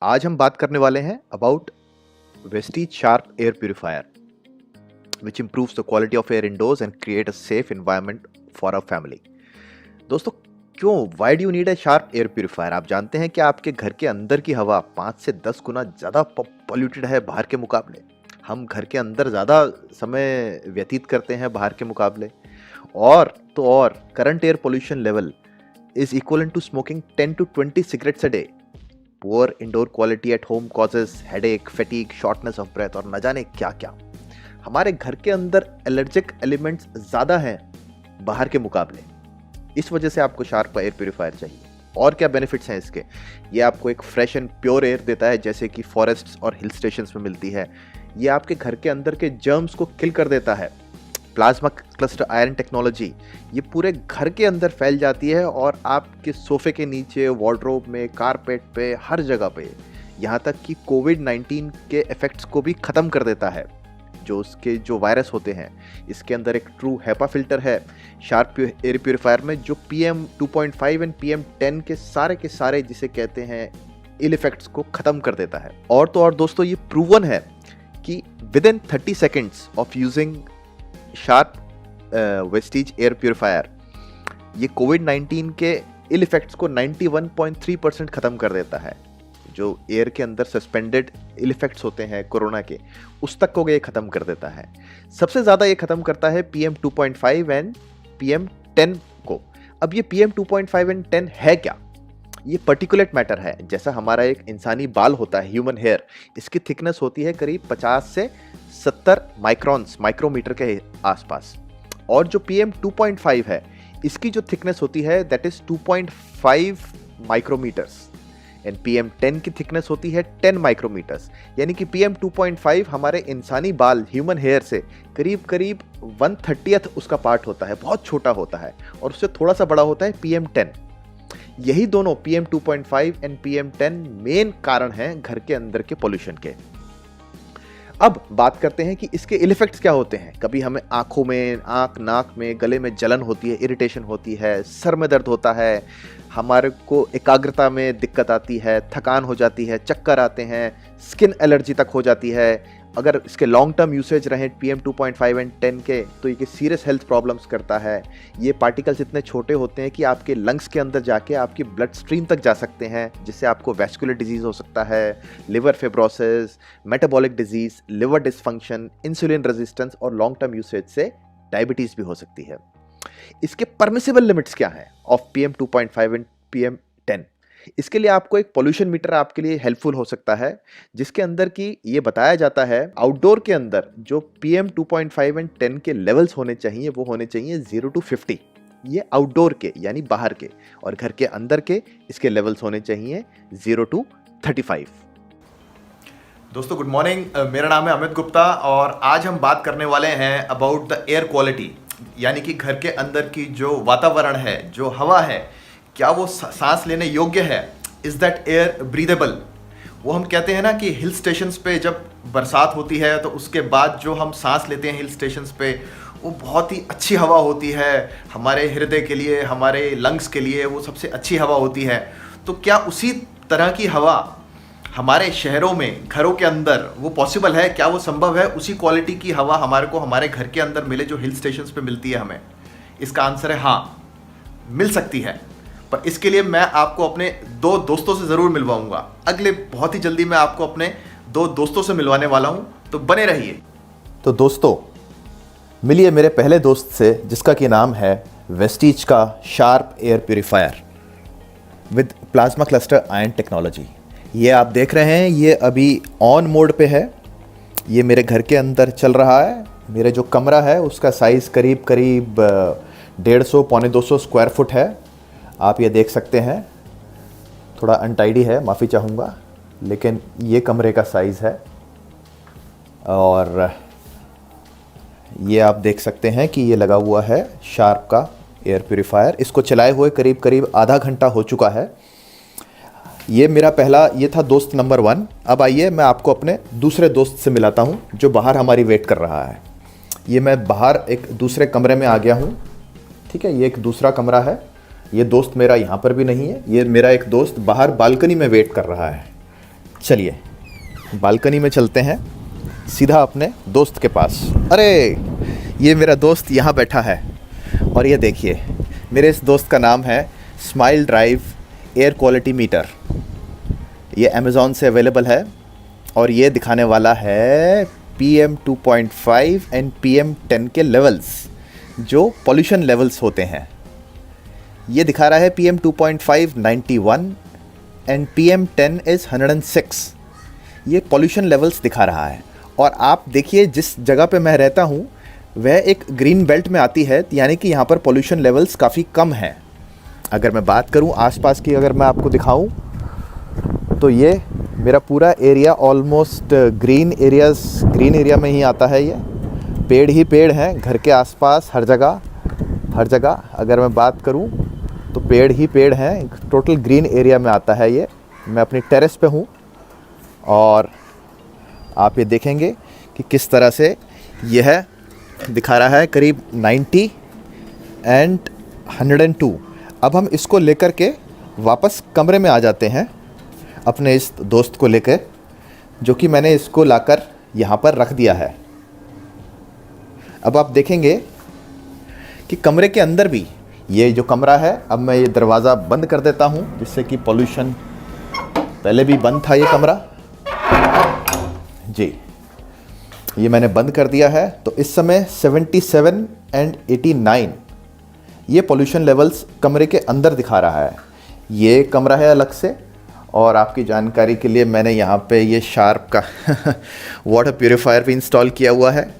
आज हम बात करने वाले हैं about Vestige Sharp air purifier which improves the quality of air indoors and create a safe environment for a family. दोस्तों, क्यों why do you need a sharp air purifier? आप जानते हैं कि आपके घर के अंदर की हवा 5 से 10 गुना ज़्यादा पॉल्यूटेड है बाहर के मुकाबले। हम घर के अंदर ज़्यादा समय व्यतीत करते हैं बाहर के मुकाबले। और current air pollution level is equal to smoking 10 to 20 cigarettes a day। Poor indoor quality at home causes headache, fatigue, shortness of breath और न जाने क्या क्या। हमारे घर के अंदर एलर्जिक एलिमेंट्स ज़्यादा हैं बाहर के मुकाबले। इस वजह से आपको शार्प एयर प्यूरिफायर चाहिए। और क्या बेनिफिट्स हैं इसके? ये आपको एक फ्रेश एंड प्योर एयर देता है, जैसे कि फॉरेस्ट्स और हिल स्टेशंस में मिलती है। ये आपके घर के अंदर के जर्म्स को किल कर देता है। प्लाज्मा क्लस्टर आयरन टेक्नोलॉजी ये पूरे घर के अंदर फैल जाती है और आपके सोफे के नीचे, वार्डरोब में, कारपेट पे, हर जगह पे। यहाँ तक कि कोविड-19 के इफेक्ट्स को भी ख़त्म कर देता है। जो वायरस होते हैं, इसके अंदर एक ट्रू हेपा फिल्टर है शार्प एयर प्यूरिफायर में, जो PM 2.5 एंड PM 10 के सारे जिसे कहते हैं इल इफेक्ट्स को ख़त्म कर देता है। और तो और दोस्तों, ये प्रूवन है कि with in 30 seconds of using sharp Vestige air purifier ये कोविड-19 के इल इफेक्ट्स को 91.3% खत्म कर देता है। जो एयर के अंदर सस्पेंडेड इल इफेक्ट्स होते हैं कोरोना के, उस तक को ये खत्म कर देता है। सबसे ज़्यादा ये खत्म करता है PM 2.5 एंड PM 10 को। अब ये PM 2.5 एंड 10 है क्या? ये पर्टिकुलेट मैटर है। जैसा हमारा एक इंसानी बाल होता है, ह्यूमन हेयर, इसकी थिकनेस होती है करीब 50 से 70 माइक्रोमीटर के आसपास। और जो PM 2.5 है, इसकी जो थिकनेस होती है that is 2.5 micrometres and PM 10 की थिकनेस होती है 10 माइक्रोमीटर्स। यानी कि PM 2.5 हमारे इंसानी बाल, ह्यूमन हेयर से करीब 1/30 उसका पार्ट होता है, बहुत छोटा होता है। और उससे थोड़ा सा बड़ा होता है PM 10। यही दोनों PM 2.5 एंड PM 10 मेन कारण हैं घर के अंदर के पोल्यूशन के। अब बात करते हैं कि इसके इल इफेक्ट्स क्या होते हैं। कभी हमें आंखों में, नाक में, गले में जलन होती है, इरिटेशन होती है, सर में दर्द होता है, हमारे को एकाग्रता में दिक्कत आती है, थकान हो जाती है, चक्कर आते हैं, स्किन एलर्जी तक हो जाती है। अगर इसके लॉन्ग टर्म यूसेज रहे PM 2.5 एंड 10 के, तो ये सीरियस हेल्थ प्रॉब्लम्स करता है। ये पार्टिकल्स इतने छोटे होते हैं कि आपके लंग्स के अंदर जाके आपकी ब्लड स्ट्रीम तक जा सकते हैं, जिससे आपको वैस्कुलर डिजीज़ हो सकता है, liver fibrosis, metabolic disease, liver dysfunction, insulin resistance और लॉन्ग टर्म यूसेज से डायबिटीज़ भी हो सकती है। इसके परमिसिबल लिमिट्स क्या हैं ऑफ PM 2.5 एंड PM 10? इसके लिए आपको एक पोल्यूशन मीटर आपके लिए हेल्पफुल हो सकता है, जिसके अंदर की ये बताया जाता है आउटडोर के अंदर जो PM 2.5 एंड 10 के लेवल्स होने चाहिए वो होने चाहिए 0 to 50। ये आउटडोर के यानी बाहर के, और घर के अंदर के इसके लेवल्स होने चाहिए 0 to 35। दोस्तों गुड मॉर्निंग, मेरा नाम है अमित गुप्ता और आज हम बात करने वाले हैं अबाउट द एयर क्वालिटी, यानी कि घर के अंदर की जो वातावरण है, जो हवा है, क्या वो सांस लेने योग्य है? Is that air breathable? वो हम कहते हैं ना कि हिल स्टेशंस पे जब बरसात होती है तो उसके बाद जो हम सांस लेते हैं हिल स्टेशंस पे, वो बहुत ही अच्छी हवा होती है हमारे हृदय के लिए, हमारे लंग्स के लिए वो सबसे अच्छी हवा होती है। तो क्या उसी तरह की हवा हमारे शहरों में, घरों के अंदर वो पॉसिबल है? क्या वो संभव है उसी क्वालिटी की हवा हमारे को हमारे घर के अंदर मिले जो हिल स्टेशंस पे मिलती है हमें? इसका आंसर है हाँ, मिल सकती है। पर इसके लिए मैं आपको अपने 2 दोस्तों से ज़रूर मिलवाऊंगा। अगले बहुत ही जल्दी मैं आपको अपने 2 दोस्तों से मिलवाने वाला हूं, तो बने रहिए। तो दोस्तों, मिलिए मेरे पहले दोस्त से, जिसका कि नाम है वेस्टीज का sharp air purifier with plasma cluster iron technology. ये आप देख रहे हैं, ये अभी ऑन मोड पे है। ये मेरे घर के अंदर चल रहा है। मेरे जो कमरा है उसका साइज़ करीब 150 पौने 200 स्क्वायर फुट है। आप ये देख सकते हैं, थोड़ा अनटाइडी है, माफ़ी चाहूँगा, लेकिन ये कमरे का साइज़ है। और ये आप देख सकते हैं कि ये लगा हुआ है शार्प का एयर प्यूरिफायर। इसको चलाए हुए करीब आधा घंटा हो चुका है। ये मेरा पहला, ये था दोस्त नंबर 1। अब आइए मैं आपको अपने दूसरे दोस्त से मिलाता हूँ जो बाहर हमारी वेट कर रहा है। ये मैं बाहर एक दूसरे कमरे में आ गया हूँ, ठीक है। ये एक दूसरा कमरा है। ये दोस्त मेरा यहाँ पर भी नहीं है। ये मेरा एक दोस्त बाहर बालकनी में वेट कर रहा है। चलिए बालकनी में चलते हैं सीधा अपने दोस्त के पास। अरे ये मेरा दोस्त यहाँ बैठा है और ये देखिए, मेरे इस दोस्त का नाम है smile drive air quality meter. ये अमेज़ॉन से अवेलेबल है और ये दिखाने वाला है PM 2.5 एंड PM 10 के लेवल्स, जो पॉल्यूशन लेवल्स होते हैं। ये दिखा रहा है PM 2.5 91 एंड PM 10 इज़ 106। ये पॉल्यूशन लेवल्स दिखा रहा है। और आप देखिए जिस जगह पे मैं रहता हूँ वह एक ग्रीन बेल्ट में आती है, यानी कि यहाँ पर पॉल्यूशन लेवल्स काफ़ी कम हैं। अगर मैं बात करूँ आसपास की, अगर मैं आपको दिखाऊँ तो ये मेरा पूरा एरिया ऑलमोस्ट ग्रीन एरिया में ही आता है। ये पेड़ ही पेड़ हैं घर के आसपास, हर जगह अगर मैं बात करूं तो पेड़ ही पेड़ हैं। टोटल ग्रीन एरिया में आता है ये। मैं अपनी टेरेस पे हूं और आप ये देखेंगे कि किस तरह से यह दिखा रहा है करीब 90 एंड 102। अब हम इसको लेकर के वापस कमरे में आ जाते हैं अपने इस दोस्त को लेकर, जो कि मैंने इसको लाकर यहाँ पर रख दिया है। अब आप देखेंगे कि कमरे के अंदर भी, ये जो कमरा है, अब मैं ये दरवाज़ा बंद कर देता हूँ जिससे कि पॉल्यूशन, पहले भी बंद था ये कमरा जी, ये मैंने बंद कर दिया है। तो इस समय 77 एंड 89 ये पॉल्यूशन लेवल्स कमरे के अंदर दिखा रहा है। ये कमरा है अलग से, और आपकी जानकारी के लिए मैंने यहाँ पे ये शार्प का वाटर प्यूरीफायर भी इंस्टॉल किया हुआ है।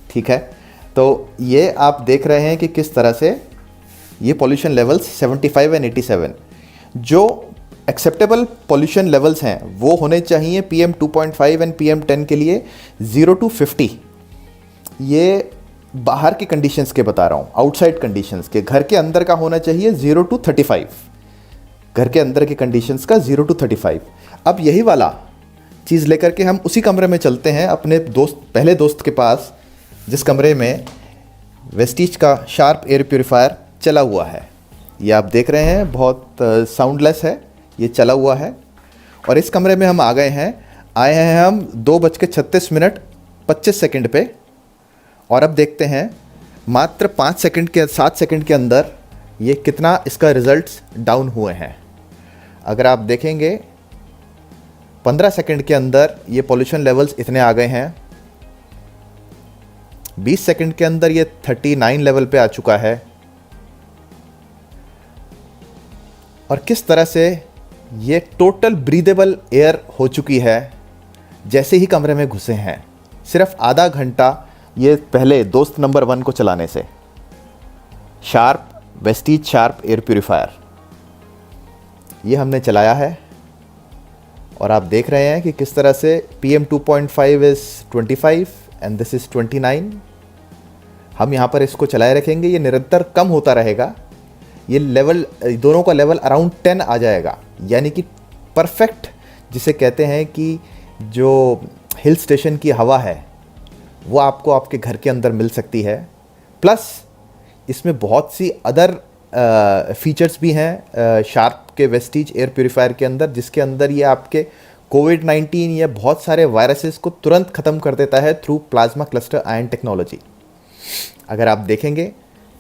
ठीक है, तो ये आप देख रहे हैं कि किस तरह से ये पॉल्यूशन लेवल्स 75 एंड 87, जो एक्सेप्टेबल पॉल्यूशन लेवल्स हैं वो होने चाहिए PM 2.5 एंड PM 10 के लिए 0 to 50। ये बाहर की कंडीशंस के बता रहा हूँ, आउटसाइड कंडीशंस के। घर के अंदर का होना चाहिए 0 to 35, घर के अंदर की कंडीशंस का 0 to 35। अब यही वाला चीज़ लेकर के हम उसी कमरे में चलते हैं अपने पहले दोस्त के पास, जिस कमरे में वेस्टीज का शार्प एयर प्यूरीफायर चला हुआ है। ये आप देख रहे हैं बहुत साउंडलेस है, ये चला हुआ है। और इस कमरे में हम आए हैं हम 2:36 पे। और अब देखते हैं मात्र 7 सेकंड के अंदर ये कितना इसका रिज़ल्ट्स डाउन हुए हैं। अगर आप देखेंगे 15 सेकंड के अंदर ये पॉल्यूशन लेवल्स इतने आ गए हैं। 20 सेकंड के अंदर ये 39 लेवल पे आ चुका है। और किस तरह से ये टोटल ब्रीदेबल एयर हो चुकी है जैसे ही कमरे में घुसे हैं। सिर्फ आधा घंटा ये पहले दोस्त नंबर 1 को चलाने से। वेस्टीज शार्प एयर प्यूरीफायर ये हमने चलाया है और आप देख रहे हैं कि किस तरह से PM 2.5 is 25 and this is 29। हम यहाँ पर इसको चलाए रखेंगे, ये निरंतर कम होता रहेगा। ये लेवल, दोनों का लेवल अराउंड 10 आ जाएगा, यानी कि परफेक्ट, जिसे कहते हैं कि जो हिल स्टेशन की हवा है वो आपको आपके घर के अंदर मिल सकती है। प्लस इसमें बहुत सी अदर फीचर्स भी हैं शार्प के वेस्टीज एयर प्यूरीफायर के अंदर, जिसके अंदर ये आपके कोविड-19 या बहुत सारे वायरसेस को तुरंत ख़त्म कर देता है through plasma cluster ion technology. अगर आप देखेंगे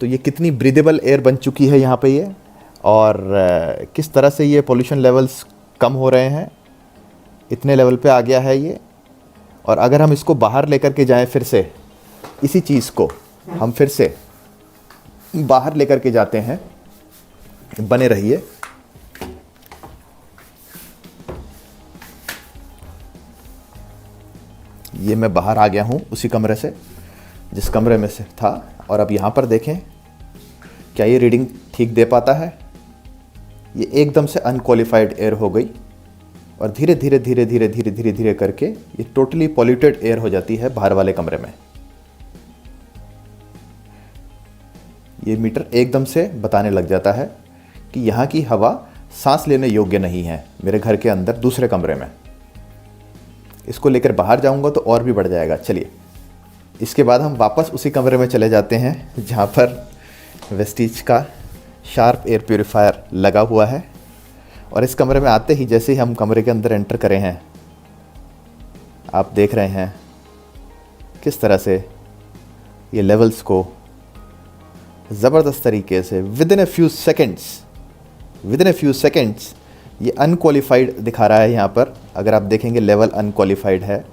तो ये कितनी ब्रीदेबल एयर बन चुकी है यहाँ पे ये, और किस तरह से ये पॉल्यूशन लेवल्स कम हो रहे हैं, इतने लेवल पे आ गया है ये। और अगर हम इसको बाहर लेकर के जाएं, फिर से इसी चीज़ को हम फिर से बाहर लेकर के जाते हैं, बने रहिए। ये मैं बाहर आ गया हूँ उसी कमरे से जिस कमरे में से था, और अब यहाँ पर देखें क्या ये रीडिंग ठीक दे पाता है। ये एकदम से अनक्वालिफाइड एयर हो गई और धीरे धीरे करके ये टोटली पॉल्यूटेड एयर हो जाती है बाहर वाले कमरे में। ये मीटर एकदम से बताने लग जाता है कि यहाँ की हवा सांस लेने योग्य नहीं है मेरे घर के अंदर दूसरे कमरे में। इसको लेकर बाहर जाऊंगा तो और भी बढ़ जाएगा। चलिए, इसके बाद हम वापस उसी कमरे में चले जाते हैं जहाँ पर वेस्टीज का शार्प एयर प्यूरीफायर लगा हुआ है। और इस कमरे में आते ही जैसे ही हम कमरे के अंदर एंटर करें हैं, आप देख रहे हैं किस तरह से ये लेवल्स को ज़बरदस्त तरीके से with in a few seconds ये अनक्वालिफाइड दिखा रहा है। यहाँ पर अगर आप देखेंगे लेवल अनक्वालिफाइड है,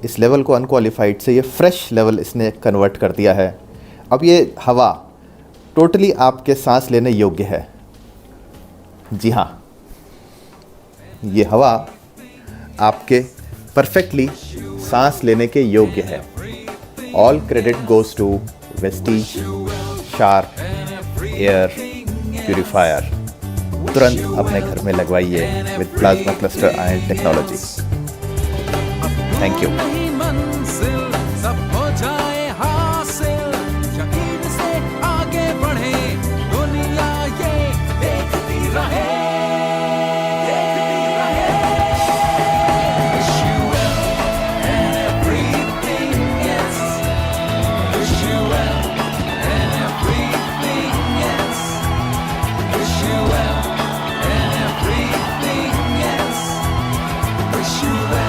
इस लेवल को अनक्वालिफाइड से ये फ्रेश लेवल इसने कन्वर्ट कर दिया है। अब ये हवा टोटली आपके सांस लेने योग्य है। जी हाँ, ये हवा आपके परफेक्टली सांस लेने के योग्य है। All credit goes to Vestige Sharp air purifier. तुरंत अपने घर में लगवाइए with plasma cluster ion technology. Thank you. Wish you well.